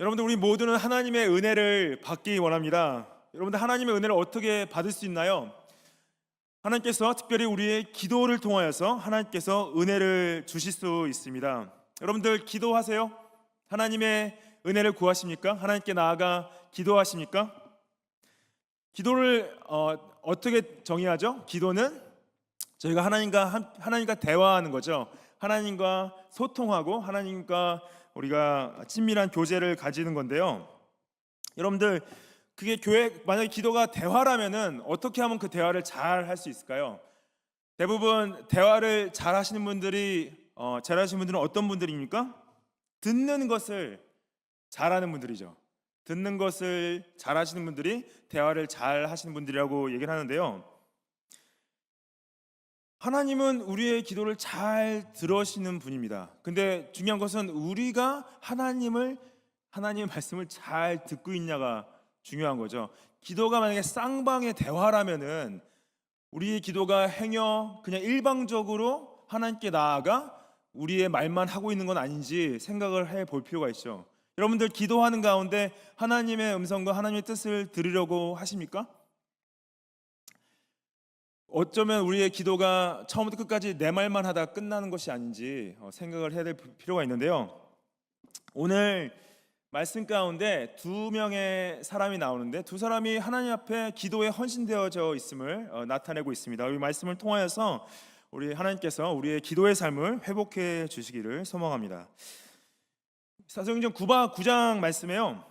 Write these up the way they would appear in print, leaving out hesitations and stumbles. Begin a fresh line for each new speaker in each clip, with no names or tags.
여러분들 우리 모두는 하나님의 은혜를 받기 원합니다. 여러분들 하나님의 은혜를 어떻게 받을 수 있나요? 하나님께서 특별히 우리의 기도를 통하여서 하나님께서 은혜를 주실 수 있습니다. 여러분들 기도하세요? 하나님의 은혜를 구하십니까? 하나님께 나아가 기도하십니까? 기도를 어떻게 정의하죠? 기도는 저희가 하나님과 대화하는 거죠. 하나님과 소통하고 하나님과 우리가 친밀한 교제를 가지는 건데요. 여러분들 그게 만약에 기도가 대화라면은 어떻게 하면 그 대화를 잘 할 수 있을까요? 대부분 대화를 잘 하시는 분들은 어떤 분들입니까? 듣는 것을 잘하는 분들이죠. 듣는 것을 잘하시는 분들이 대화를 잘 하시는 분들이라고 얘기를 하는데요. 하나님은 우리의 기도를 잘 들으시는 분입니다. 근데 중요한 것은 우리가 하나님의 말씀을 잘 듣고 있냐가 중요한 거죠. 기도가 만약에 쌍방의 대화라면은 우리의 기도가 그냥 일방적으로 하나님께 나아가 우리의 말만 하고 있는 건 아닌지 생각을 해볼 필요가 있죠. 여러분들 기도하는 가운데 하나님의 음성과 하나님의 뜻을 들으려고 하십니까? 어쩌면 우리의 기도가 처음부터 끝까지 내 말만 하다 끝나는 것이 아닌지 생각을 해야 될 필요가 있는데요. 오늘 말씀 가운데 두 명의 사람이 나오는데 두 사람이 하나님 앞에 기도에 헌신되어져 있음을 나타내고 있습니다. 이 말씀을 통하여서 우리 하나님께서 우리의 기도의 삶을 회복해 주시기를 소망합니다. 사도행전 9장 말씀에요.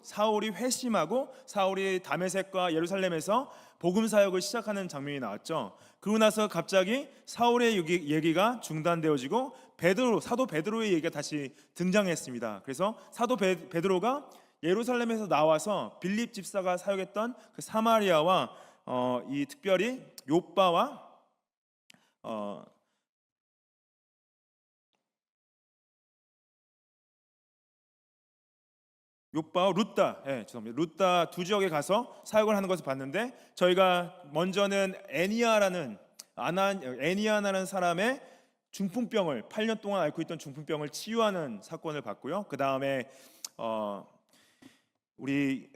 사울이 회심하고 사울이 다메섹과 예루살렘에서 복음 사역을 시작하는 장면이 나왔죠. 그러고 나서 갑자기 사울의 얘기가 중단되어지고 사도 베드로의 얘기가 다시 등장했습니다. 그래서 사도 베드로가 예루살렘에서 나와서 빌립 집사가 사역했던 그 사마리아와 이 특별히 요바와 루다 두 지역에 가서 사역을 하는 것을 봤는데 저희가 먼저는 애니아라는 사람의 중풍병을 8년 동안 앓고 있던 중풍병을 치유하는 사건을 봤고요. 그 다음에 우리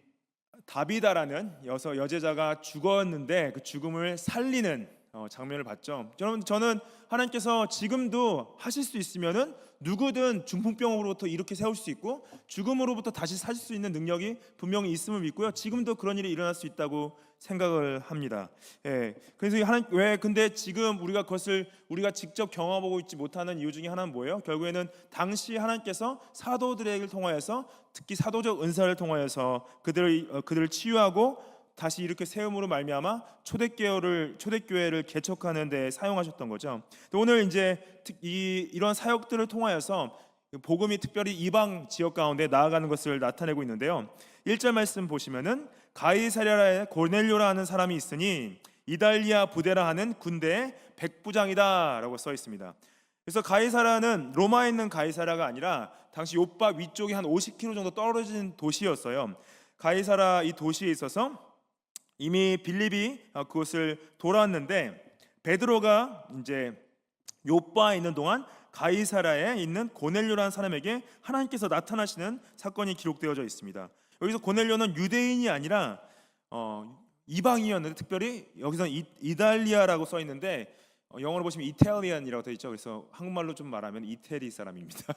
다비다라는 여제자가 죽었는데 그 죽음을 살리는 장면을 봤죠. 여러분 저는 하나님께서 지금도 하실 수 있으면은 누구든 중풍병으로부터 이렇게 세울 수 있고 죽음으로부터 다시 살 수 있는 능력이 분명히 있음을 믿고요. 지금도 그런 일이 일어날 수 있다고 생각을 합니다. 그래서 근데 지금 우리가 직접 경험하고 있지 못하는 이유 중에 하나는 뭐예요? 결국에는 당시 하나님께서 사도들에게 통하여서 특히 사도적 은사를 통하여서 그들을 치유하고 다시 이렇게 세움으로 말미암아 초대교회를 개척하는 데 사용하셨던 거죠. 오늘 이제 이런 사역들을 통하여서 복음이 특별히 이방 지역 가운데 나아가는 것을 나타내고 있는데요. 1절 말씀 보시면은 가이사랴에 고넬료라 하는 사람이 있으니 이달리아 부대라 하는 군대의 백부장이다라고 써 있습니다. 그래서 가이사랴는 로마에 있는 가이사랴가 아니라 당시 요빠 위쪽에 한 50km 정도 떨어진 도시였어요. 가이사랴 이 도시에 있어서 이미 빌립이 그것을 돌아왔는데 베드로가 이제 요빠에 있는 동안 가이사랴에 있는 고넬료라는 사람에게 하나님께서 나타나시는 사건이 기록되어져 있습니다. 여기서 고넬료는 유대인이 아니라 이방인이었는데 특별히 여기서 이달리아라고 써 있는데 영어로 보시면 이탈리안이라고 되어 있죠. 그래서 한국말로 좀 말하면 이태리 사람입니다.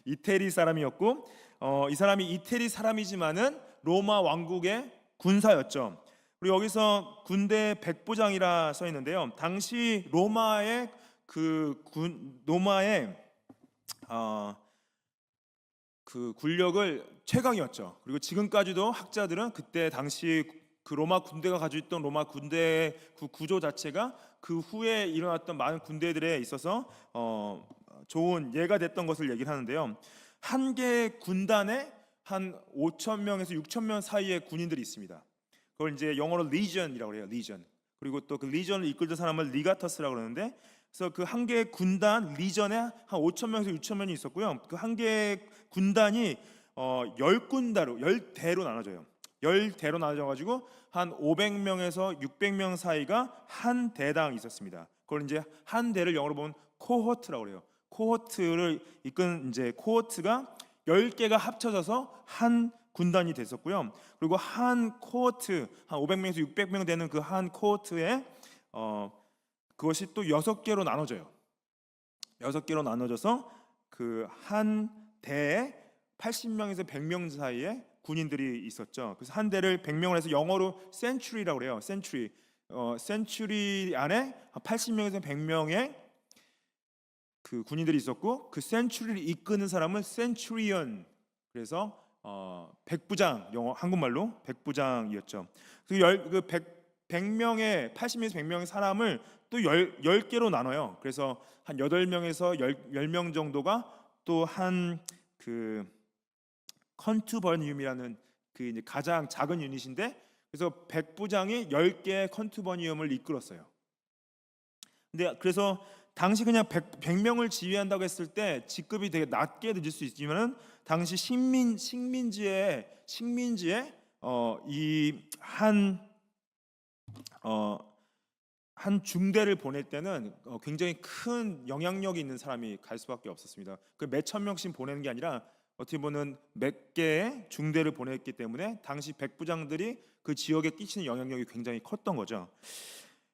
이태리 사람이었고 이 사람이 이태리 사람이지만은 로마 왕국의 군사였죠. 그리고 여기서 군대 백부장이라 써 있는데요. 당시 로마의 그 군력을 최강이었죠. 그리고 지금까지도 학자들은 그때 당시 그 로마 군대가 가지고 있던 로마 군대의 그 구조 자체가 그 후에 일어났던 많은 군대들에 있어서 좋은 예가 됐던 것을 얘기를 하는데요. 한 개의 군단에 한 5,000명에서 6,000명 사이의 군인들이 있습니다. 그걸 이제 영어로 리전이라고 해요. 리전. 그리고 또 그 리전을 이끌던 사람을 리가터스라고 그러는데, 그래서 그 한 개의 군단 리전에 한 5,000명에서 6,000명이 있었고요. 그 한 개의 군단이 10대로 나눠져요. 10대로 나눠져 가지고 한 500명에서 600명 사이가 한 대당 있었습니다. 그걸 이제 한 대를 영어로 보면 코호트라고 그래요. 코호트를 이끈 이제 코호트가 10개가 합쳐져서 한 군단이 됐었고요. 그리고 한 코어트, 한 500명에서 600명 되는 그 한 코어트에 그것이 또 6개로 나눠져요. 6개로 나눠져서 그 한 대에 80명에서 100명 사이에 군인들이 있었죠. 그래서 한 대를 100명을 해서 영어로 century라고 그래요. century. century 안에 80명에서 100명의 그 군인들이 있었고, 그 century를 이끄는 사람은 centurion. 그래서 백부장, 영어 한국말로 백부장이었죠. 그 100명의 80명에서 100명의 사람을 또 10개로 나눠요. 그래서 한 8명에서 10명 정도가 또 한 그 컨투버니움이라는 그 이제 가장 작은 유닛인데, 그래서 백부장이 10개의 컨투버니움을 이끌었어요. 근데 그래서 당시 그냥 100명을 지휘한다고 했을 때 직급이 되게 낮게 늦을 수 있지만은 당시 식민지에 한 중대를 보낼 때는 굉장히 큰 영향력이 있는 사람이 갈 수밖에 없었습니다. 그 몇천 명씩 보내는 게 아니라 어떻게 보면 몇 개의 중대를 보냈기 때문에 당시 백부장들이 그 지역에 끼치는 영향력이 굉장히 컸던 거죠.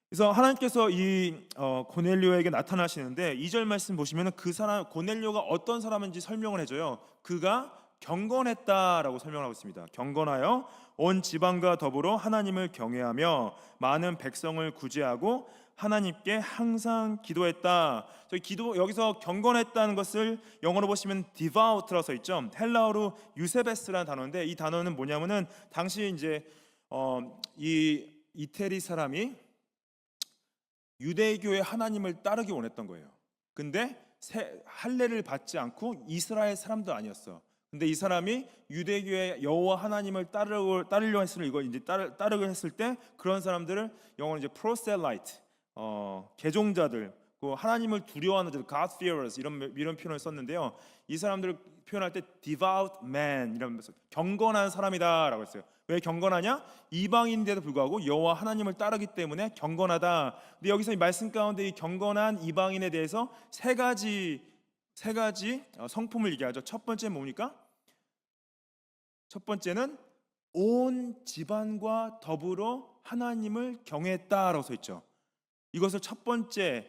그래서 하나님께서 이 고넬료에게 나타나시는데 2절 말씀 보시면 그 사람 고넬료가 어떤 사람인지 설명을 해줘요. 그가 경건했다라고 설명하고 있습니다. 경건하여 온 지방과 더불어 하나님을 경외하며 많은 백성을 구제하고 하나님께 항상 기도했다. 저희 기도 여기서 경건했다는 것을 영어로 보시면 devout라고 써 있죠. 헬라어로 유세베스라는 단어인데 이 단어는 뭐냐면은 당시 이제 이 이태리 사람이 유대교의 하나님을 따르기 원했던 거예요. 근데 할례를 받지 않고 이스라엘 사람도 아니었어. 근데 이 사람이 유대교의 여호와 하나님을 따르려 했을 이거 이제 따르려 했을 때 그런 사람들을 영어로 이제 proselyte, 개종자들, 그 하나님을 두려워하는 자들, God fearers 이런 표현을 썼는데요. 이 사람들을 표현할 때 devout man 이러면서 경건한 사람이다라고 했어요. 왜 경건하냐? 이방인인데도 불구하고 여호와 하나님을 따르기 때문에 경건하다. 근데 여기서 이 말씀 가운데 이 경건한 이방인에 대해서 세 가지 성품을 얘기하죠. 첫 번째는 뭡니까? 첫 번째는 온 집안과 더불어 하나님을 경외했다라고 써 있죠. 이것을 첫 번째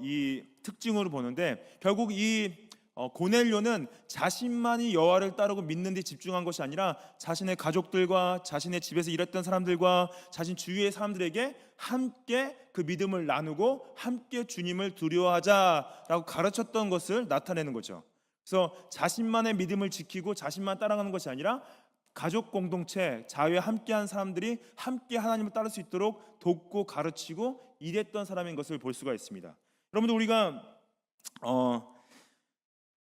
이 특징으로 보는데, 결국 이 고넬료는 자신만이 여호와를 따르고 믿는 데 집중한 것이 아니라 자신의 가족들과 자신의 집에서 일했던 사람들과 자신 주위의 사람들에게 함께 그 믿음을 나누고 함께 주님을 두려워하자라고 가르쳤던 것을 나타내는 거죠. 그래서 자신만의 믿음을 지키고 자신만 따라가는 것이 아니라 가족 공동체, 자유에 함께한 사람들이 함께 하나님을 따를 수 있도록 돕고 가르치고 일했던 사람인 것을 볼 수가 있습니다. 여러분들, 우리가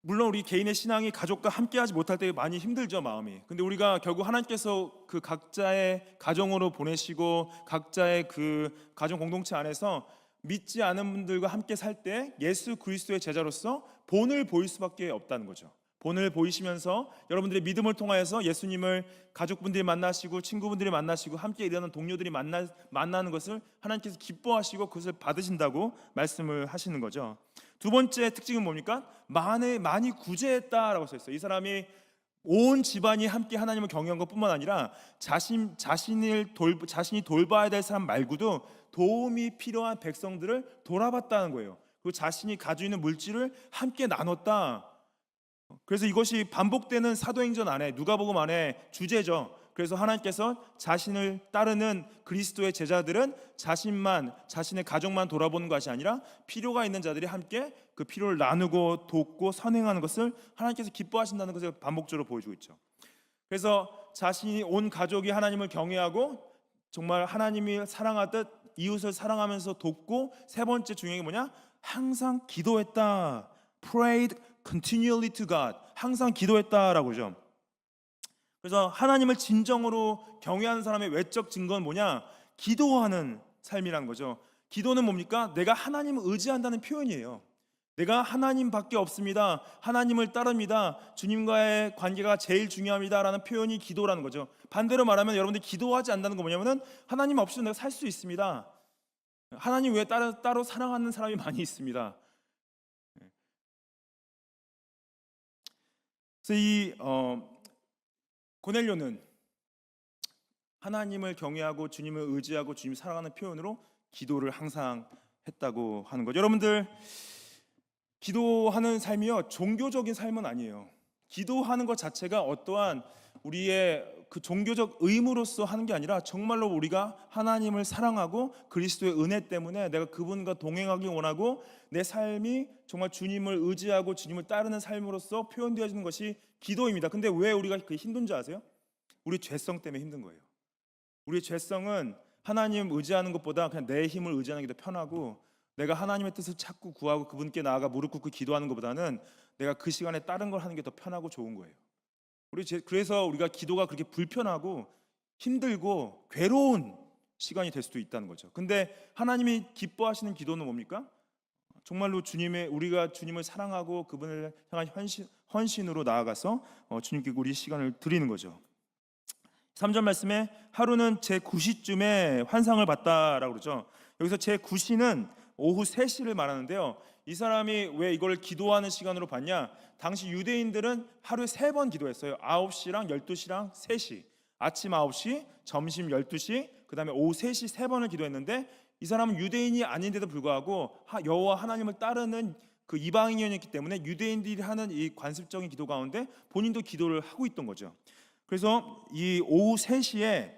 물론 우리 개인의 신앙이 가족과 함께하지 못할 때 많이 힘들죠, 마음이. 근데 우리가 결국 하나님께서 그 각자의 가정으로 보내시고 각자의 그 가정 공동체 안에서 믿지 않은 분들과 함께 살 때 예수 그리스도의 제자로서 본을 보일 수밖에 없다는 거죠. 본을 보이시면서 여러분들의 믿음을 통하여서 예수님을 가족분들이 만나시고 친구분들이 만나시고 함께 일하는 동료들이 만나는 것을 하나님께서 기뻐하시고 그것을 받으신다고 말씀을 하시는 거죠. 두 번째 특징은 뭡니까? 많이 구제했다라고 써 있어요. 이 사람이 온 집안이 함께 하나님을 경외한 것뿐만 아니라 자신이 돌봐야 될 사람 말고도 도움이 필요한 백성들을 돌아봤다는 거예요. 그리고 자신이 가지고 있는 물질을 함께 나눴다. 그래서 이것이 반복되는 사도행전 안에, 누가복음 안에 주제죠. 그래서 하나님께서 자신을 따르는 그리스도의 제자들은 자신의 가족만 돌아보는 것이 아니라 필요가 있는 자들이 함께 그 필요를 나누고 돕고 선행하는 것을 하나님께서 기뻐하신다는 것을 반복적으로 보여주고 있죠. 그래서 자신이 온 가족이 하나님을 경외하고 정말 하나님이 사랑하듯 이웃을 사랑하면서 돕고, 세 번째 중요한 게 뭐냐? 항상 기도했다. Prayed continually to God. 항상 기도했다라고 그러죠. 그래서 하나님을 진정으로 경외하는 사람의 외적 증거는 뭐냐? 기도하는 삶이라는 거죠. 기도는 뭡니까? 내가 하나님을 의지한다는 표현이에요. 내가 하나님밖에 없습니다. 하나님을 따릅니다. 주님과의 관계가 제일 중요합니다라는 표현이 기도라는 거죠. 반대로 말하면 여러분들이 기도하지 않는다는 거 뭐냐면은 하나님 없이도 내가 살 수 있습니다. 하나님 외에 따로 사랑하는 사람이 많이 있습니다. 그래서 이 고넬료는 하나님을 경외하고 주님을 의지하고 주님을 사랑하는 표현으로 기도를 항상 했다고 하는 거죠. 여러분들, 기도하는 삶이요, 종교적인 삶은 아니에요. 기도하는 것 자체가 어떠한 우리의 그 종교적 의무로서 하는 게 아니라 정말로 우리가 하나님을 사랑하고 그리스도의 은혜 때문에 내가 그분과 동행하기 원하고 내 삶이 정말 주님을 의지하고 주님을 따르는 삶으로서 표현되어지는 것이 기도입니다. 근데 왜 우리가 그게 힘든지 아세요? 우리 죄성 때문에 힘든 거예요. 우리의 죄성은 하나님 의지하는 것보다 그냥 내 힘을 의지하는 게 더 편하고, 내가 하나님의 뜻을 찾고 구하고 그분께 나아가 무릎 꿇고 기도하는 것보다는 내가 그 시간에 다른 걸 하는 게 더 편하고 좋은 거예요. 그래서 우리가 기도가 그렇게 불편하고 힘들고 괴로운 시간이 될 수도 있다는 거죠. 근데 하나님이 기뻐하시는 기도는 뭡니까? 정말로 우리가 주님을 사랑하고 그분을 향한 헌신으로 나아가서 주님께 우리 시간을 드리는 거죠. 3절 말씀에 하루는 제9시쯤에 환상을 봤다라고 그러죠. 여기서 제9시는 오후 3시를 말하는데요. 이 사람이 왜 이걸 기도하는 시간으로 봤냐? 당시 유대인들은 하루에 3번 기도했어요. 9시랑 12시랑 3시. 아침 9시, 점심 12시, 그 다음에 오후 3시 3번을 기도했는데, 이 사람은 유대인이 아닌데도 불구하고 여호와 하나님을 따르는 그 이방인이었기 때문에 유대인들이 하는 이 관습적인 기도 가운데 본인도 기도를 하고 있던 거죠. 그래서 이 오후 3시에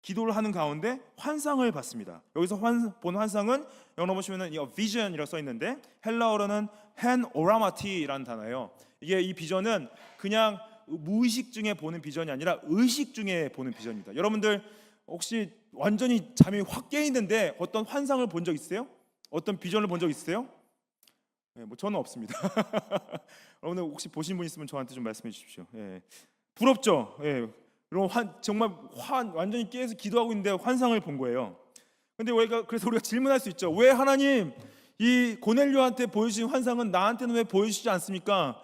기도를 하는 가운데 환상을 봤습니다. 여기서 본 환상은 영어로 보시면은 vision이라고 써 있는데, 헬라어로는 hen oramati라는 단어예요. 이 비전은 그냥 무의식 중에 보는 비전이 아니라 의식 중에 보는 비전입니다. 여러분들 혹시 완전히 잠이 확 깨 있는데 어떤 환상을 본 적 있으세요? 어떤 비전을 본 적 있으세요? 네, 뭐 저는 없습니다. 여러분들 혹시 보신 분 있으면 저한테 좀 말씀해 주십시오. 부럽죠? 정말 완전히 깨서 기도하고 있는데 환상을 본 거예요. 근데 그래서 우리가 질문할 수 있죠. 왜 하나님 이 고넬료한테 보여주신 환상은 나한테는 왜 보여주시지 않습니까?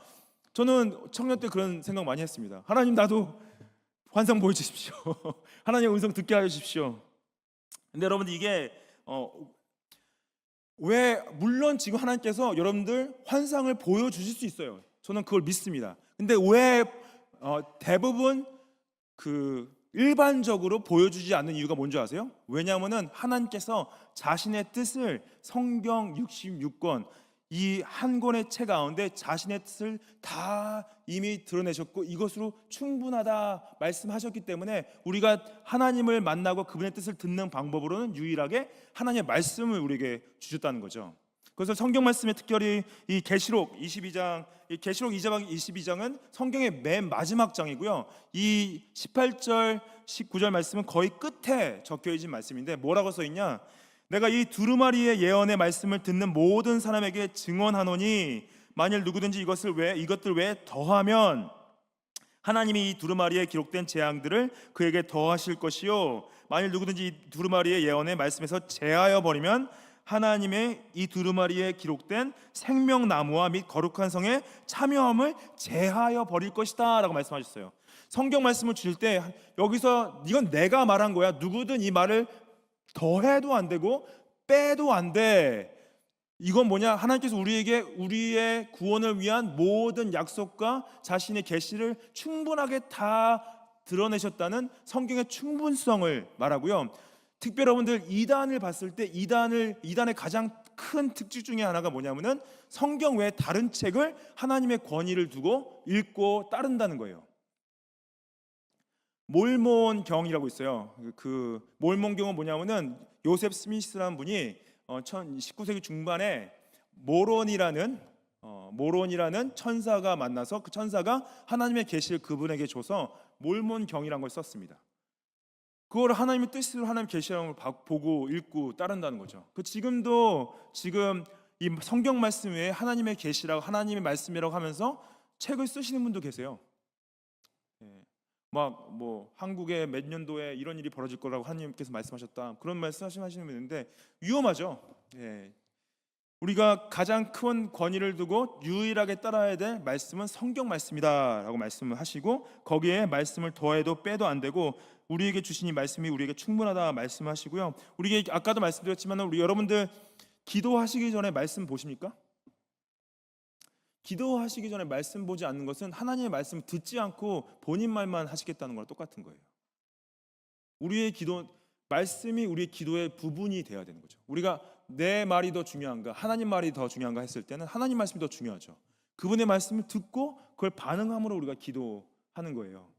저는 청년 때 그런 생각 많이 했습니다. 하나님, 나도 환상 보여주십시오. 하나님 음성 듣게 해주십시오. 근데 여러분들 이게 왜, 물론 지금 하나님께서 여러분들 환상을 보여주실 수 있어요. 저는 그걸 믿습니다. 근데 왜 대부분 일반적으로 보여주지 않는 이유가 뭔지 아세요? 왜냐하면은 하나님께서 자신의 뜻을 성경 66권 이 한 권의 책 가운데 자신의 뜻을 다 이미 드러내셨고 이것으로 충분하다 말씀하셨기 때문에 우리가 하나님을 만나고 그분의 뜻을 듣는 방법으로는 유일하게 하나님의 말씀을 우리에게 주셨다는 거죠. 그래서 성경 말씀의 특별히 이 계시록 22장, 이 계시록 2장 22장은 성경의 맨 마지막 장이고요. 이 18절, 19절 말씀은 거의 끝에 적혀 있는 말씀인데 뭐라고 써 있냐? 내가 이 두루마리의 예언의 말씀을 듣는 모든 사람에게 증언하노니 만일 누구든지 이것들 외에 더하면 하나님이 이 두루마리에 기록된 재앙들을 그에게 더하실 것이요 만일 누구든지 이 두루마리의 예언의 말씀에서 제하여 버리면 하나님의 이 두루마리에 기록된 생명나무와 및 거룩한 성의 참여함을 제하여 버릴 것이다 라고 말씀하셨어요. 성경 말씀을 주실 때 여기서 이건 내가 말한 거야, 누구든 이 말을 더해도 안 되고 빼도 안 돼. 이건 뭐냐? 하나님께서 우리에게 우리의 구원을 위한 모든 약속과 자신의 계시를 충분하게 다 드러내셨다는 성경의 충분성을 말하고요. 특별히 여러분들 이단을 봤을 때 이단의 가장 큰 특징 중에 하나가 뭐냐면은 성경 외에 다른 책을 하나님의 권위를 두고 읽고 따른다는 거예요. 몰몬경이라고 있어요. 그 몰몬경은 뭐냐면은 요셉 스미스라는 분이 19세기 중반에 모론이라는 천사가 만나서 그 천사가 하나님의 계시를 그분에게 줘서 몰몬경이라는 걸 썼습니다. 그걸 하나님의 뜻으로 하나님 계시라는 걸 보고 읽고 따른다는 거죠. 지금 이 성경 말씀 외에 하나님의 계시라고 하나님의 말씀이라고 하면서 책을 쓰시는 분도 계세요. 막 뭐 한국에 몇 년도에 이런 일이 벌어질 거라고 하나님께서 말씀하셨다, 그런 말씀하시는 분 있는데 위험하죠. 우리가 가장 큰 권위를 두고 유일하게 따라야 될 말씀은 성경 말씀이다라고 말씀을 하시고 거기에 말씀을 더해도 빼도 안 되고 우리에게 주신 이 말씀이 우리에게 충분하다 말씀하시고요. 우리에게 아까도 말씀드렸지만 우리 여러분들 기도하시기 전에 말씀 보십니까? 기도하시기 전에 말씀 보지 않는 것은 하나님의 말씀 듣지 않고 본인 말만 하시겠다는 거랑 똑같은 거예요. 우리의 기도, 말씀이 우리의 기도의 부분이 돼야 되는 거죠. 우리가 내 말이 더 중요한가, 하나님 말이 더 중요한가 했을 때는 하나님 말씀이 더 중요하죠. 그분의 말씀을 듣고 그걸 반응함으로 우리가 기도하는 거예요.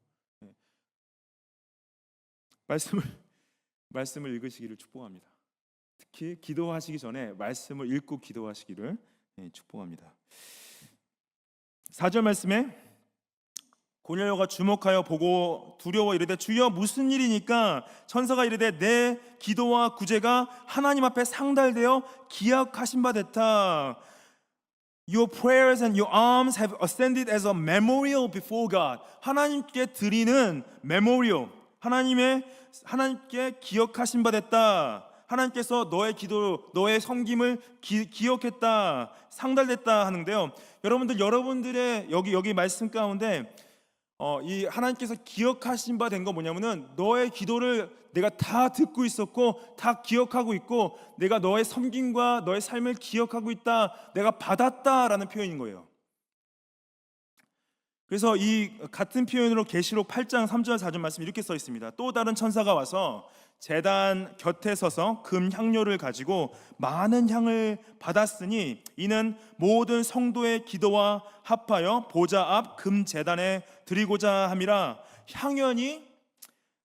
말씀을 읽으시기를 축복합니다. 특히 기도하시기 전에 말씀을 읽고 기도하시기를 축복합니다. 4절 말씀에 고넬료가 주목하여 보고 두려워 이르되 주여 무슨 일이니까? 천사가 이르되 내 기도와 구제가 하나님 앞에 상달되어 기억하신 바 됐다. Your prayers and your alms have ascended as a memorial before God. 하나님께 드리는 memorial, 하나님께 기억하신 바 됐다. 하나님께서 너의 기도, 너의 섬김을 기억했다, 상달됐다 하는데요. 여러분들의 여기 말씀 가운데 이 하나님께서 기억하신 바 된 거 뭐냐면은 너의 기도를 내가 다 듣고 있었고 다 기억하고 있고 내가 너의 섬김과 너의 삶을 기억하고 있다, 내가 받았다라는 표현인 거예요. 그래서 이 같은 표현으로 계시록 8장 3절 4절 말씀 이렇게 써 있습니다. 또 다른 천사가 와서 제단 곁에 서서 금 향료를 가지고 많은 향을 받았으니 이는 모든 성도의 기도와 합하여 보좌 앞 금 제단에 드리고자 함이라. 향연이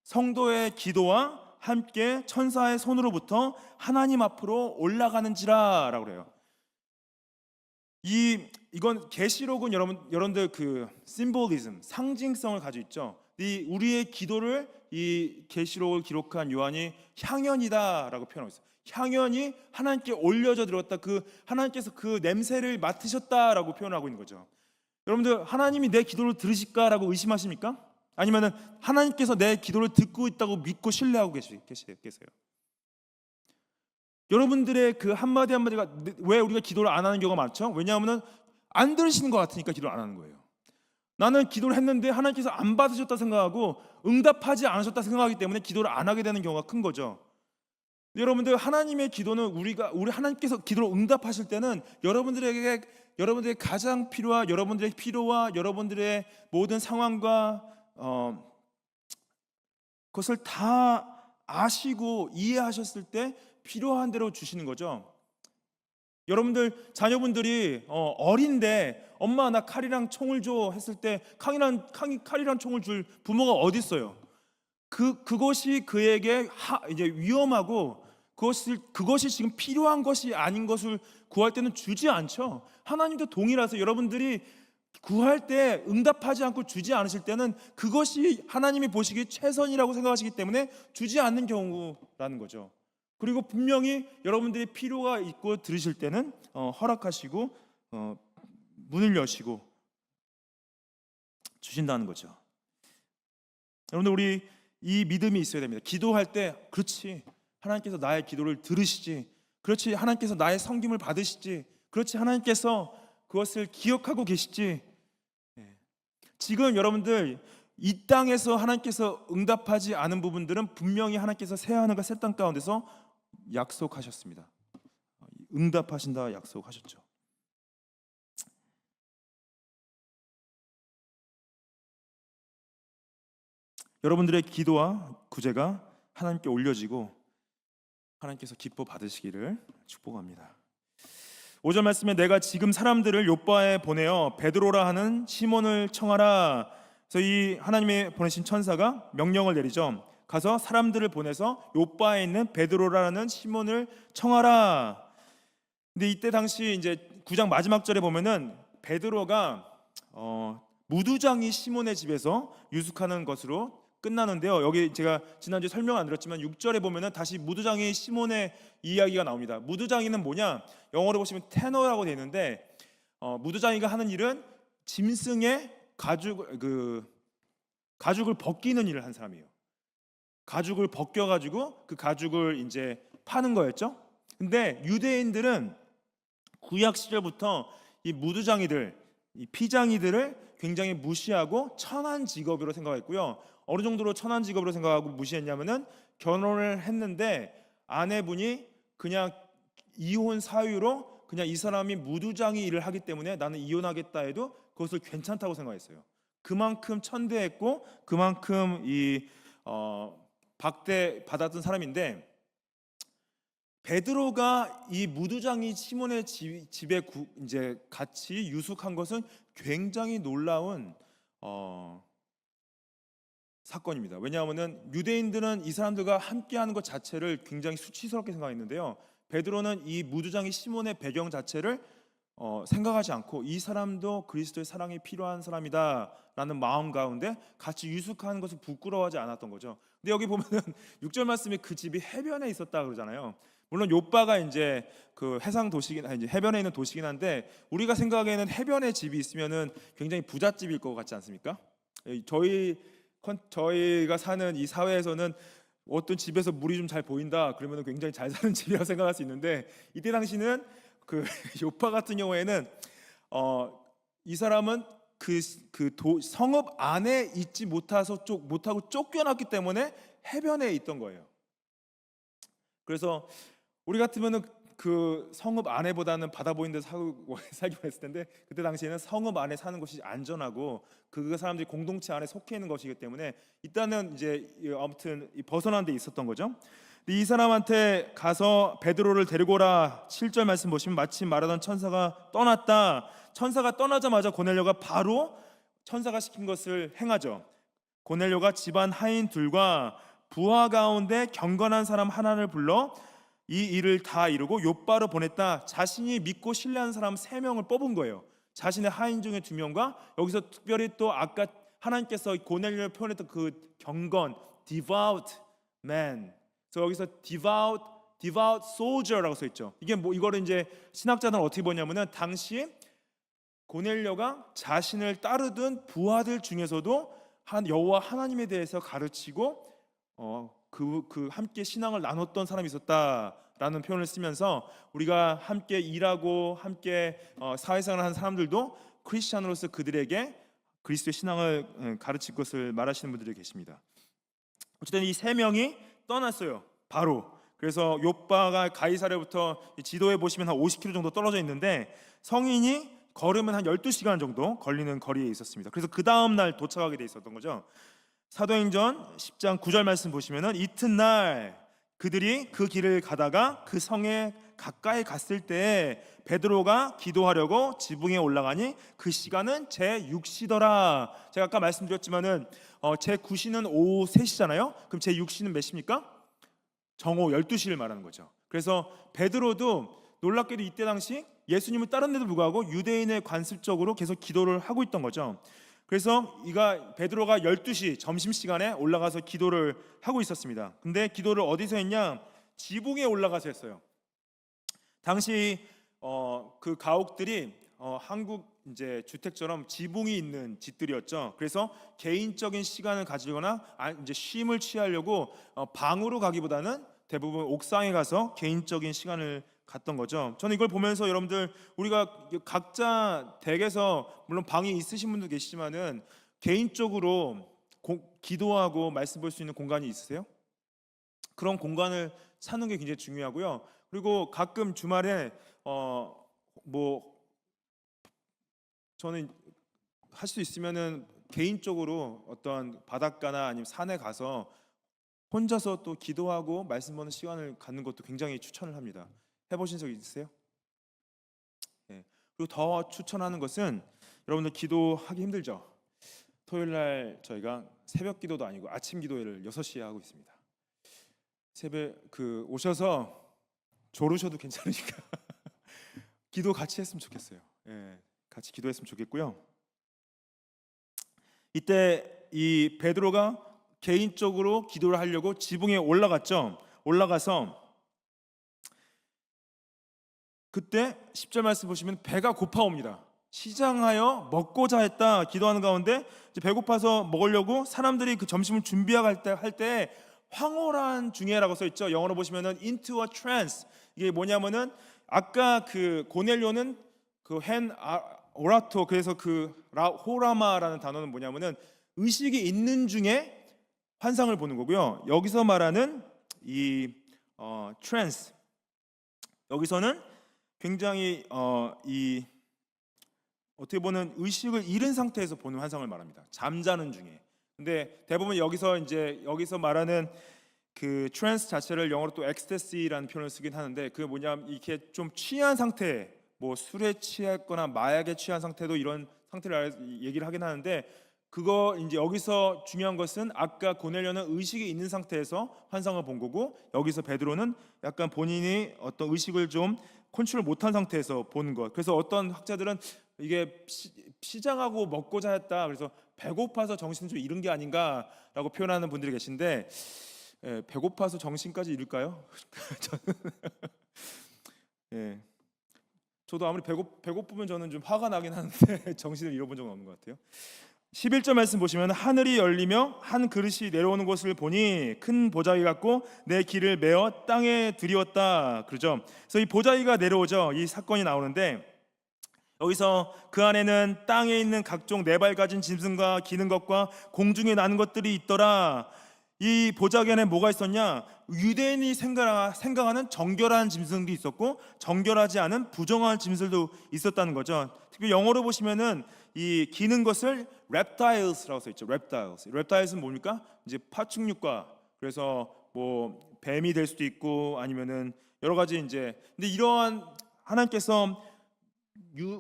성도의 기도와 함께 천사의 손으로부터 하나님 앞으로 올라가는지라라고 그래요. 이건 계시록은 여러분들 그 심볼리즘, 상징성을 가지고 있죠. 이 우리의 기도를 이 계시록을 기록한 요한이 향연이다라고 표현하고 있어요. 향연이 하나님께 올려져 들어갔다. 그 하나님께서 그 냄새를 맡으셨다라고 표현하고 있는 거죠. 여러분들 하나님이 내 기도를 들으실까라고 의심하십니까? 아니면은 하나님께서 내 기도를 듣고 있다고 믿고 신뢰하고 계세요? 여러분들의 그 한마디 한마디가 왜 우리가 기도를 안 하는 경우가 많죠? 왜냐하면 안 들으시는 것 같으니까 기도를 안 하는 거예요. 나는 기도를 했는데 하나님께서 안 받으셨다 생각하고 응답하지 않으셨다 생각하기 때문에 기도를 안 하게 되는 경우가 큰 거죠. 여러분들 하나님의 기도는 우리 하나님께서 기도를 응답하실 때는 여러분들의 가장 필요한 여러분들의 필요와 여러분들의 모든 상황과 그것을 다 아시고 이해하셨을 때 필요한 대로 주시는 거죠. 여러분들 자녀분들이 어린데 엄마 나 칼이랑 총을 줘 했을 때 칼이랑 총을 줄 부모가 어디 있어요? 그것이 그에게 이제 위험하고 그것이 지금 필요한 것이 아닌 것을 구할 때는 주지 않죠. 하나님도 동일하세요. 여러분들이 구할 때 응답하지 않고 주지 않으실 때는 그것이 하나님이 보시기에 최선이라고 생각하시기 때문에 주지 않는 경우라는 거죠. 그리고 분명히 여러분들이 필요가 있고 들으실 때는 허락하시고 문을 여시고 주신다는 거죠. 여러분들 우리 이 믿음이 있어야 됩니다. 기도할 때 그렇지 하나님께서 나의 기도를 들으시지, 그렇지 하나님께서 나의 섬김을 받으시지, 그렇지 하나님께서 그것을 기억하고 계시지. 지금 여러분들 이 땅에서 하나님께서 응답하지 않은 부분들은 분명히 하나님께서 새하늘과 새 땅 가운데서 약속하셨습니다. 응답하신다 약속하셨죠. 여러분들의 기도와 구제가 하나님께 올려지고 하나님께서 기뻐 받으시기를 축복합니다. 5절 말씀에 내가 지금 사람들을 요바에 보내어 베드로라 하는 시몬을 청하라. 그래서 이 하나님이 보내신 천사가 명령을 내리죠. 가서 사람들을 보내서 요바에 있는 베드로라는 시몬을 청하라. 근데 이때 당시 이제 9장 마지막 절에 보면은 베드로가 무두장이 시몬의 집에서 유숙하는 것으로 끝나는데요. 여기 제가 지난주에 설명 안 드렸지만 6절에 보면은 다시 무두장이 시몬의 이야기가 나옵니다. 무두장이는 뭐냐? 영어로 보시면 테너라고 되어 있는데 무두장이가 하는 일은 짐승의 가죽을 벗기는 일을 한 사람이에요. 가죽을 벗겨가지고 그 가죽을 이제 파는 거였죠. 근데 유대인들은 구약 시절부터 이 무두장이들, 이 피장이들을 굉장히 무시하고 천한 직업으로 생각했고요. 어느 정도로 천한 직업으로 생각하고 무시했냐면은 결혼을 했는데 아내분이 그냥 이혼 사유로 그냥 이 사람이 무두장이 일을 하기 때문에 나는 이혼하겠다 해도 그것을 괜찮다고 생각했어요. 그만큼 천대했고 그만큼 박대 받았던 사람인데, 베드로가 이 무두장이 시몬의 집에 이제 같이 유숙한 것은 굉장히 놀라운 사건입니다. 왜냐하면은 유대인들은 이 사람들과 함께하는 것 자체를 굉장히 수치스럽게 생각했는데요, 베드로는 이 무두장이 시몬의 배경 자체를 생각하지 않고 이 사람도 그리스도의 사랑이 필요한 사람이다라는 마음 가운데 같이 유숙하는 것을 부끄러워하지 않았던 거죠. 근데 여기 보면은 6절 말씀에 그 집이 해변에 있었다 그러잖아요. 물론 요바가 이제 그 해상 도시긴, 이제 해변에 있는 도시긴 한데, 우리가 생각하기에는 해변에 집이 있으면은 굉장히 부잣집일 것 같지 않습니까? 저희가 사는 이 사회에서는 어떤 집에서 물이 좀 잘 보인다 그러면 굉장히 잘 사는 집이라고 생각할 수 있는데, 이때 당시는 그 요파 같은 경우에는 이 사람은 성읍 안에 있지 못하고 쫓겨났기 때문에 해변에 있던 거예요. 그래서 우리 같으면은 그 성읍 안에보다는 바다 보이는 데서 살기로 했을 텐데, 그때 당시에는 성읍 안에 사는 것이 안전하고 그 사람들이 공동체 안에 속해 있는 것이기 때문에 일단은 이제 아무튼 벗어난 데 있었던 거죠. 이 사람한테 가서 베드로를 데리고 오라. 7절 말씀 보시면 마침 말하던 천사가 떠났다. 천사가 떠나자마자 고넬료가 바로 천사가 시킨 것을 행하죠. 고넬료가 집안 하인 둘과 부하 가운데 경건한 사람 하나를 불러 이 일을 다 이루고 요바로 보냈다. 자신이 믿고 신뢰하는 사람 3명을 뽑은 거예요. 자신의 하인 중에 2명과 여기서 특별히 또 아까 하나님께서 고넬료를 표현했던 그 경건, devout man. 그래서 여기서 devout soldier라고 써 있죠. 이게 뭐, 이거를 이제 신학자들은 어떻게 보냐면은 당시 고넬료가 자신을 따르던 부하들 중에서도 여호와 하나님에 대해서 가르치고 그 함께 신앙을 나눴던 사람이 있었다라는 표현을 쓰면서, 우리가 함께 일하고 함께 사회생활을 한 사람들도 크리스찬으로서 그들에게 그리스도의 신앙을 가르칠 것을 말하시는 분들이 계십니다. 어쨌든 이 3명이 떠났어요. 바로. 그래서 요바가 가이사랴부터 지도에 보시면 한 50km 정도 떨어져 있는데, 성인이 걸으면 한 12시간 정도 걸리는 거리에 있었습니다. 그래서 그 다음 날 도착하게 돼 있었던 거죠. 사도행전 10장 9절 말씀 보시면은 이튿날 그들이 그 길을 가다가 그 성에 가까이 갔을 때 베드로가 기도하려고 지붕에 올라가니 그 시간은 제6시더라. 제가 아까 말씀드렸지만은 제9시는 오후 3시잖아요. 그럼 제6시는 몇 시입니까? 정오 12시를 말하는 거죠. 그래서 베드로도 놀랍게도 이때 당시 예수님을 따른데도 불구하고 유대인의 관습적으로 계속 기도를 하고 있던 거죠. 그래서 베드로가 12시 점심시간에 올라가서 기도를 하고 있었습니다. 근데 기도를 어디서 했냐? 지붕에 올라가서 했어요. 당시 그 가옥들이 한국 이제 주택처럼 지붕이 있는 집들이었죠. 그래서 개인적인 시간을 가지거나 이제 쉼을 취하려고 방으로 가기보다는 대부분 옥상에 가서 개인적인 시간을 갔던 거죠. 저는 이걸 보면서 여러분들, 우리가 각자 댁에서 물론 방이 있으신 분도 계시지만은 개인적으로 기도하고 말씀 볼 수 있는 공간이 있으세요? 그런 공간을 찾는 게 굉장히 중요하고요. 그리고 가끔 주말에 저는 할 수 있으면은 개인적으로 어떤 바닷가나 아니면 산에 가서 혼자서 또 기도하고 말씀 보는 시간을 갖는 것도 굉장히 추천을 합니다. 해보신 적 있으세요? 네. 그리고 더 추천하는 것은, 여러분들 기도하기 힘들죠? 토요일 날 저희가 새벽 기도도 아니고 아침 기도회를 6시에 하고 있습니다. 새벽 오셔서 졸으셔도 괜찮으니까 기도 같이 했으면 좋겠어요. 예, 같이 기도했으면 좋겠고요. 이때 이 베드로가 개인적으로 기도를 하려고 지붕에 올라갔죠. 올라가서 그때 10절 말씀 보시면 배가 고파옵니다. 시장하여 먹고자 했다. 기도하는 가운데 이제 배고파서 먹으려고 사람들이 그 점심을 준비하고 할 때 황홀한 중에라고 써 있죠. 영어로 보시면은 into a trance. 이게 뭐냐면은 아까 그 고넬료는 그 오라토, 그래서 호라마라는 단어는 뭐냐면은 의식이 있는 중에 환상을 보는 거고요. 여기서 말하는 이 trance, 여기서는 굉장히 이 어떻게 보면 의식을 잃은 상태에서 보는 환상을 말합니다. 잠자는 중에. 근데 대부분 여기서 말하는 그 트랜스 자체를 영어로 또 엑스테시라는 표현을 쓰긴 하는데, 그게 뭐냐면 이렇게 좀 취한 상태, 뭐 술에 취했거나 마약에 취한 상태도 이런 상태를 얘기를 하긴 하는데, 그거 이제 여기서 중요한 것은 아까 고넬료는 의식이 있는 상태에서 환상을 본 거고, 여기서 베드로는 약간 본인이 어떤 의식을 좀 컨트롤 못한 상태에서 보는 것. 그래서 어떤 학자들은 이게 시장하고 먹고자 했다, 그래서 배고파서 정신을 좀 잃은 게 아닌가라고 표현하는 분들이 계신데, 배고파서 정신까지 잃을까요? 예, 저도 아무리 배고프면 저는 좀 화가 나긴 하는데 정신을 잃어본 적은 없는 것 같아요. 11절 말씀 보시면 하늘이 열리며 한 그릇이 내려오는 것을 보니 큰 보자기 같고 내 길을 메어 땅에 들이었다 그러죠. 그래서 이 보자기가 내려오죠. 이 사건이 나오는데, 여기서 그 안에는 땅에 있는 각종 네 발 가진 짐승과 기는 것과 공중에 나는 것들이 있더라. 이 보자기 안에 뭐가 있었냐? 유대인이 생각하는 정결한 짐승도 있었고 정결하지 않은 부정한 짐승도 있었다는 거죠. 특히 영어로 보시면은 이 기는 것을 reptiles라고 써 있죠. reptiles는 뭡니까? 이제 파충류과, 그래서 뭐 뱀이 될 수도 있고 아니면은 여러 가지 이제, 근데 이러한 하나님께서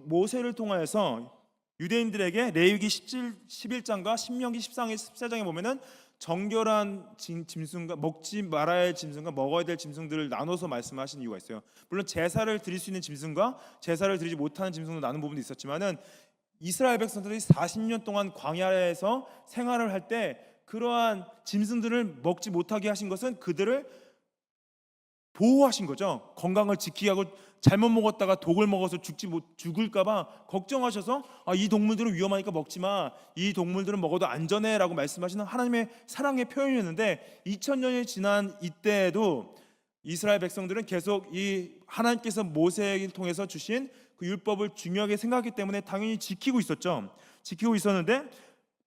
모세를 통하여서 유대인들에게 레위기 11장과 신명기 14장에 보면은 정결한 짐승과 먹지 말아야 할 짐승과 먹어야 될 짐승들을 나눠서 말씀하시는 이유가 있어요. 물론 제사를 드릴 수 있는 짐승과 제사를 드리지 못하는 짐승도 나눈 부분도 있었지만은 이스라엘 백성들이 40년 동안 광야에서 생활을 할 때 그러한 짐승들을 먹지 못하게 하신 것은 그들을 보호하신 거죠. 건강을 지키게 하고, 잘못 먹었다가 독을 먹어서 죽을까봐 걱정하셔서 이 동물들은 위험하니까 먹지 마, 이 동물들은 먹어도 안전해라고 말씀하시는 하나님의 사랑의 표현이었는데, 2000년이 지난 이때에도 이스라엘 백성들은 계속 이 하나님께서 모세를 통해서 주신 그 율법을 중요하게 생각하기 때문에 당연히 지키고 있었죠. 지키고 있었는데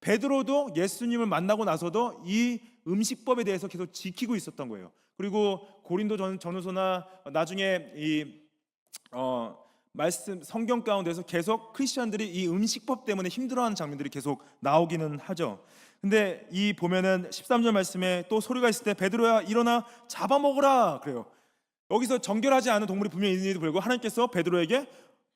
베드로도 예수님을 만나고 나서도 이 음식법에 대해서 계속 지키고 있었던 거예요. 그리고 고린도 전후서나 나중에 이 말씀 성경 가운데서 계속 크리스천들이 이 음식법 때문에 힘들어하는 장면들이 계속 나오기는 하죠. 근데 이 보면은 13절 말씀에 또 소리가 있을 때 베드로야 일어나 잡아먹으라 그래요. 여기서 정결하지 않은 동물이 분명히 있는데도 불구하고 하나님께서 베드로에게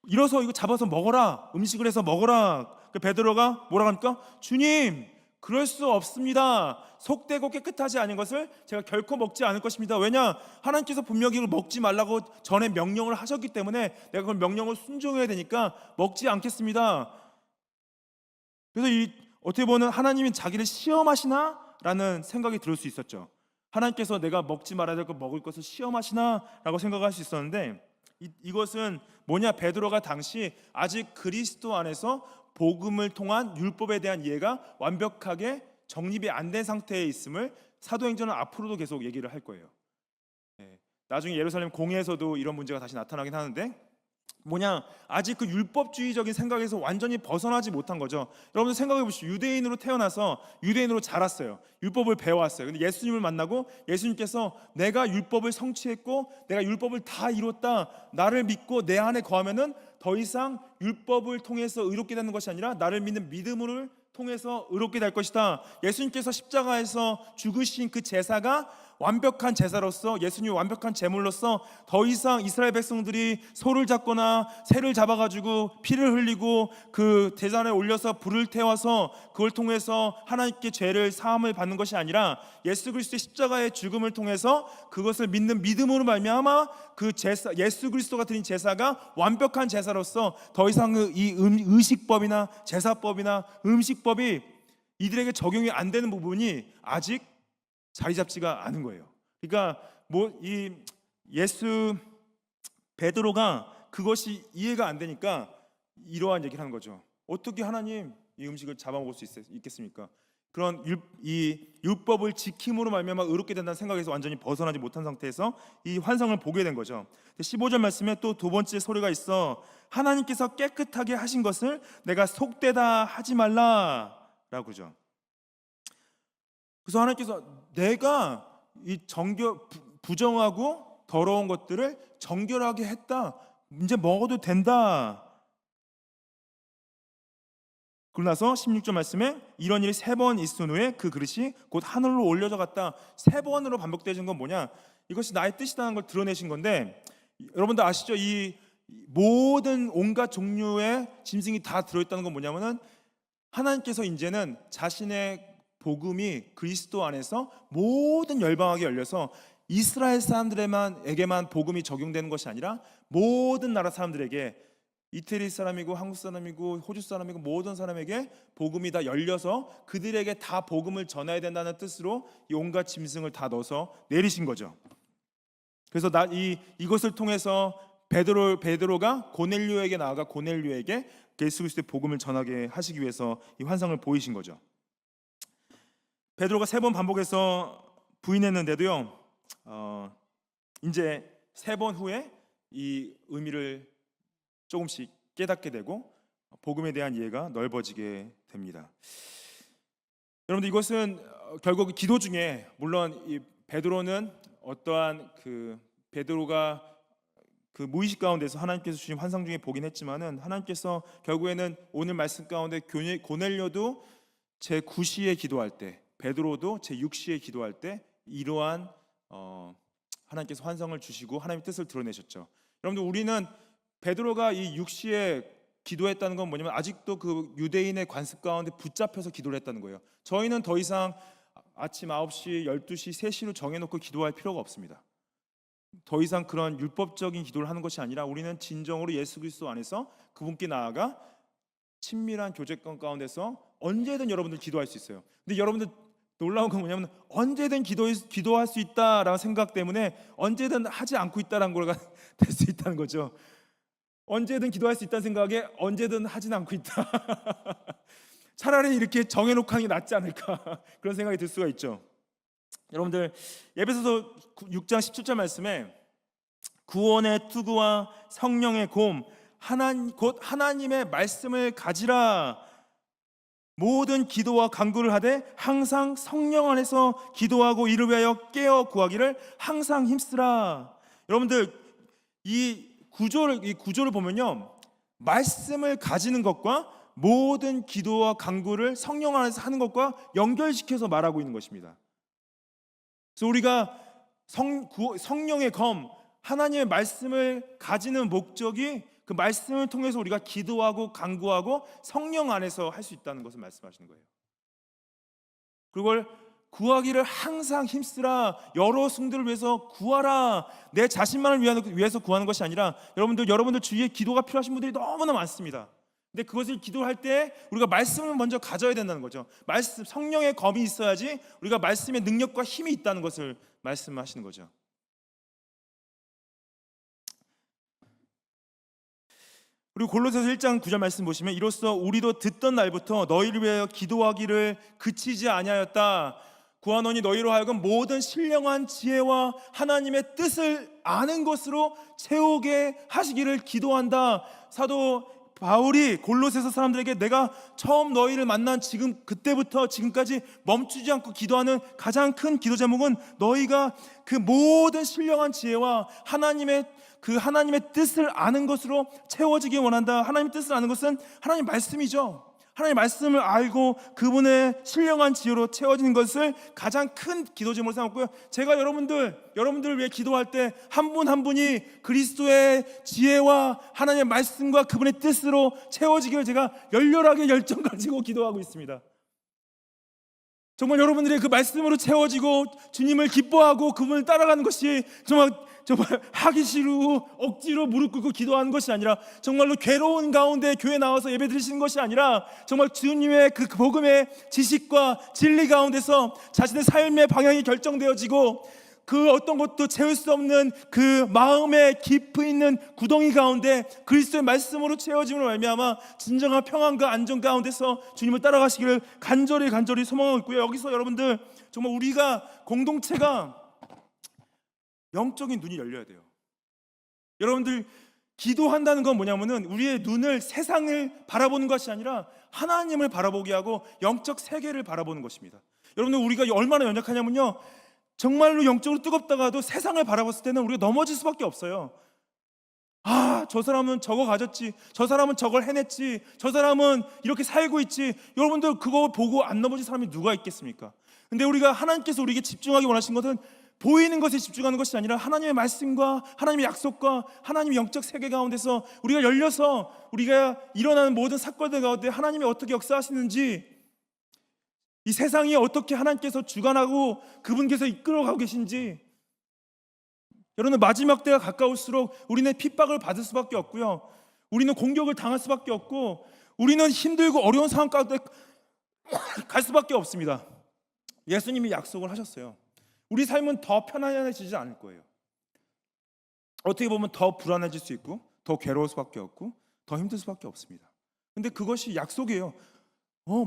일어서 이거 잡아서 먹어라, 음식을 해서 먹어라. 베드로가 뭐라고 합니까? 주님, 그럴 수 없습니다. 속되고 깨끗하지 않은 것을 제가 결코 먹지 않을 것입니다. 왜냐? 하나님께서 분명히 이걸 먹지 말라고 전에 명령을 하셨기 때문에 내가 그걸 명령을 순종해야 되니까 먹지 않겠습니다. 그래서 이 어떻게 보면 하나님이 자기를 시험하시나? 라는 생각이 들을 수 있었죠. 하나님께서 내가 먹지 말아야 될 것 먹을 것을 시험하시나? 라고 생각할 수 있었는데, 이것은 뭐냐? 베드로가 당시 아직 그리스도 안에서 복음을 통한 율법에 대한 이해가 완벽하게 정립이 안 된 상태에 있음을 사도행전은 앞으로도 계속 얘기를 할 거예요. 나중에 예루살렘 공회에서도 이런 문제가 다시 나타나긴 하는데, 뭐냐? 아직 그 율법주의적인 생각에서 완전히 벗어나지 못한 거죠. 여러분들 생각해 보시죠. 유대인으로 태어나서 유대인으로 자랐어요. 율법을 배워왔어요. 근데 예수님을 만나고 예수님께서 내가 율법을 성취했고 내가 율법을 다 이뤘다, 나를 믿고 내 안에 거하면은 더 이상 율법을 통해서 의롭게 되는 것이 아니라 나를 믿는 믿음을 통해서 의롭게 될 것이다. 예수님께서 십자가에서 죽으신 그 제사가 완벽한 제사로서, 예수님이 완벽한 제물로서 더 이상 이스라엘 백성들이 소를 잡거나 새를 잡아가지고 피를 흘리고 그 대잔에 올려서 불을 태워서 그걸 통해서 하나님께 죄를 사함을 받는 것이 아니라 예수 그리스도의 십자가의 죽음을 통해서 그것을 믿는 믿음으로 말미암아 그 제사, 예수 그리스도가 드린 제사가 완벽한 제사로서 더 이상 이 의식법이나 제사법이나 음식법이 이들에게 적용이 안 되는 부분이 아직 자리 잡지가 않은 거예요. 그러니까 이 예수 베드로가 그것이 이해가 안 되니까 이러한 얘기를 하는 거죠. 어떻게 하나님 이 음식을 잡아먹을 수 있겠습니까? 그런 이 율법을 지킴으로 말미암아 의롭게 된다는 생각에서 완전히 벗어나지 못한 상태에서 이 환상을 보게 된 거죠. 15절 말씀에 또 두 번째 소리가 있어 하나님께서 깨끗하게 하신 것을 내가 속되다 하지 말라라고 그러죠. 그래서 하나님께서 내가 이 부정하고 더러운 것들을 정결하게 했다, 이제 먹어도 된다. 그러고 나서 16절 말씀에 이런 일이 3번 있은 후에 그 그릇이 곧 하늘로 올려져 갔다. 3번으로 반복되는 건 뭐냐? 이것이 나의 뜻이라는 걸 드러내신 건데, 여러분들 아시죠? 이 모든 온갖 종류의 짐승이 다 들어있다는 건 뭐냐면은 하나님께서 이제는 자신의 복음이 그리스도 안에서 모든 열방에게 열려서 이스라엘 사람들에게만 복음이 적용되는 것이 아니라 모든 나라 사람들에게, 이태리 사람이고 한국 사람이고 호주 사람이고 모든 사람에게 복음이 다 열려서 그들에게 다 복음을 전해야 된다는 뜻으로 이 온갖 짐승을 다 넣어서 내리신 거죠. 그래서 이것을 통해서 베드로가 고넬료에게 나아가 고넬료에게 예수 그리스도의 복음을 전하게 하시기 위해서 이 환상을 보이신 거죠. 베드로가 3번 반복해서 부인했는데도요, 이제 3번 후에 이 의미를 조금씩 깨닫게 되고 복음에 대한 이해가 넓어지게 됩니다. 여러분들, 이것은 결국 기도 중에, 물론 이 베드로는 어떠한 베드로가 그 무의식 가운데서 하나님께서 주신 환상 중에 보긴 했지만은, 하나님께서 결국에는 오늘 말씀 가운데 고넬료도 제 9시에 기도할 때, 베드로도 제 6시에 기도할 때 이러한 하나님께서 환상을 주시고 하나님의 뜻을 드러내셨죠. 여러분들, 우리는 베드로가 이 6시에 기도했다는 건 뭐냐면 아직도 그 유대인의 관습 가운데 붙잡혀서 기도를 했다는 거예요. 저희는 더 이상 아침 9시, 12시, 3시로 정해놓고 기도할 필요가 없습니다. 더 이상 그런 율법적인 기도를 하는 것이 아니라 우리는 진정으로 예수 그리스도 안에서 그분께 나아가 친밀한 교제권 가운데서 언제든 여러분들 기도할 수 있어요. 근데 여러분들 놀라운 건 뭐냐면 언제든 기도할 수 있다라는 생각 때문에 언제든 하지 않고 있다라는 걸 될 수 있다는 거죠. 언제든 기도할 수 있다는 생각에 언제든 하진 않고 있다. 차라리 이렇게 정해놓고 하는 게 낫지 않을까, 그런 생각이 들 수가 있죠. 여러분들, 에베소서 6장 17절 말씀에 구원의 투구와 성령의 곰 곧 하나님의 말씀을 가지라, 모든 기도와 간구를 하되 항상 성령 안에서 기도하고 이를 위하여 깨어 구하기를 항상 힘쓰라. 여러분들, 이 구조를 보면요, 말씀을 가지는 것과 모든 기도와 간구를 성령 안에서 하는 것과 연결시켜서 말하고 있는 것입니다. 그래서 우리가 성령의 검, 하나님의 말씀을 가지는 목적이 그 말씀을 통해서 우리가 기도하고 간구하고 성령 안에서 할 수 있다는 것을 말씀하시는 거예요. 그걸 구하기를 항상 힘쓰라. 여러 승들을 위해서 구하라. 내 자신만을 위해서 구하는 것이 아니라, 여러분들 주위에 기도가 필요하신 분들이 너무나 많습니다. 근데 그것을 기도할 때 우리가 말씀을 먼저 가져야 된다는 거죠. 말씀, 성령의 검이 있어야지 우리가 말씀의 능력과 힘이 있다는 것을 말씀하시는 거죠. 그리고 골로새서 1장 9절 말씀 보시면 이로써 우리도 듣던 날부터 너희를 위하여 기도하기를 그치지 아니하였다. 구하노니 너희로 하여금 모든 신령한 지혜와 하나님의 뜻을 아는 것으로 채우게 하시기를 기도한다. 사도 바울이 골로새서 사람들에게 내가 처음 너희를 만난 그때부터 지금까지 멈추지 않고 기도하는 가장 큰 기도 제목은 너희가 그 모든 신령한 지혜와 하나님의 뜻을 아는 것으로 채워지기 원한다. 하나님의 뜻을 아는 것은 하나님 말씀이죠. 하나님의 말씀을 알고 그분의 신령한 지혜로 채워지는 것을 가장 큰 기도 제목으로 삼았고요. 제가 여러분들을 위해 기도할 때 한 분 한 분이 그리스도의 지혜와 하나님의 말씀과 그분의 뜻으로 채워지기를 제가 열렬하게 열정 가지고 기도하고 있습니다. 정말 여러분들의 그 말씀으로 채워지고 주님을 기뻐하고 그분을 따라가는 것이 정말 하기 싫고 억지로 무릎 꿇고 기도하는 것이 아니라, 정말로 괴로운 가운데 교회 나와서 예배 드리시는 것이 아니라, 정말 주님의 그 복음의 지식과 진리 가운데서 자신의 삶의 방향이 결정되어지고 그 어떤 것도 채울 수 없는 그 마음에 깊이 있는 구덩이 가운데 그리스도의 말씀으로 채워짐으로 말미암아 진정한 평안과 안정 가운데서 주님을 따라가시기를 간절히 소망하고 있고요. 여기서 여러분들, 정말 우리가 공동체가 영적인 눈이 열려야 돼요. 여러분들, 기도한다는 건 뭐냐면은 우리의 눈을 세상을 바라보는 것이 아니라 하나님을 바라보게 하고 영적 세계를 바라보는 것입니다. 여러분들, 우리가 얼마나 연약하냐면요, 정말로 영적으로 뜨겁다가도 세상을 바라봤을 때는 우리가 넘어질 수밖에 없어요. 저 사람은 저거 가졌지, 저 사람은 저걸 해냈지, 저 사람은 이렇게 살고 있지. 여러분들 그거 보고 안 넘어진 사람이 누가 있겠습니까? 근데 우리가 하나님께서 우리에게 집중하기 원하신 것은 보이는 것에 집중하는 것이 아니라 하나님의 말씀과 하나님의 약속과 하나님의 영적 세계 가운데서 우리가 열려서 우리가 일어나는 모든 사건들 가운데 하나님이 어떻게 역사하시는지, 이 세상이 어떻게 하나님께서 주관하고 그분께서 이끌어가고 계신지. 여러분, 마지막 때가 가까울수록 우리는 핍박을 받을 수밖에 없고요, 우리는 공격을 당할 수밖에 없고, 우리는 힘들고 어려운 상황 가운데 갈 수밖에 없습니다. 예수님이 약속을 하셨어요. 우리 삶은 더 편안해지지 않을 거예요. 어떻게 보면 더 불안해질 수 있고, 더 괴로울 수밖에 없고, 더 힘들 수밖에 없습니다. 근데 그것이 약속이에요.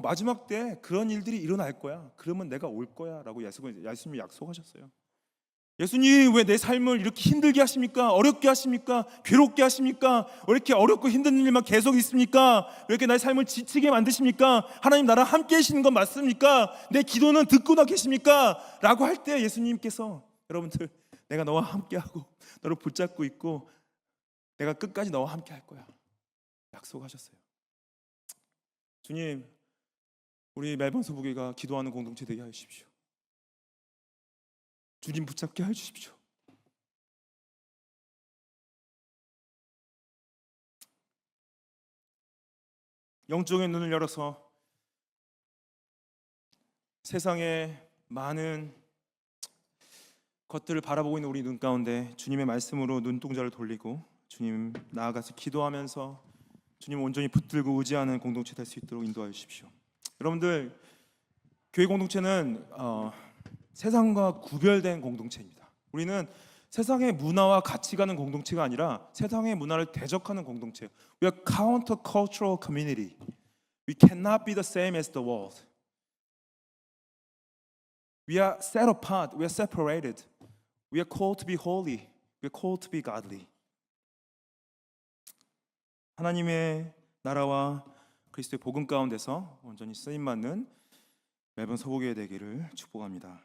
마지막 때 그런 일들이 일어날 거야. 그러면 내가 올 거야 라고 예수님이 약속하셨어요. 예수님, 왜 내 삶을 이렇게 힘들게 하십니까? 어렵게 하십니까? 괴롭게 하십니까? 왜 이렇게 어렵고 힘든 일만 계속 있습니까? 왜 이렇게 나의 삶을 지치게 만드십니까? 하나님 나랑 함께 하시는 건 맞습니까? 내 기도는 듣고나 계십니까? 라고 할 때 예수님께서, 여러분들, 내가 너와 함께하고 너를 붙잡고 있고 내가 끝까지 너와 함께 할 거야 약속하셨어요. 주님, 우리 멜번 소부교가 기도하는 공동체 되게 하십시오. 주님 붙잡게 해주십시오. 영적인 눈을 열어서 세상의 많은 것들을 바라보고 있는 우리 눈 가운데 주님의 말씀으로 눈동자를 돌리고 주님 나아가서 기도하면서 주님 온전히 붙들고 의지하는 공동체 될 수 있도록 인도하여 주십시오. 여러분들, 교회 공동체는 세상과 구별된 공동체입니다. 우리는 세상의 문화와 같이 가는 공동체가 아니라 세상의 문화를 대적하는 공동체. We are counter-cultural community. We cannot be the same as the world. We are set apart. We are separated. We are called to be holy. We are called to be godly. 하나님의 나라와 그리스도의 복음 가운데서 온전히 쓰임받는 멜번 서부교회 되기를 축복합니다.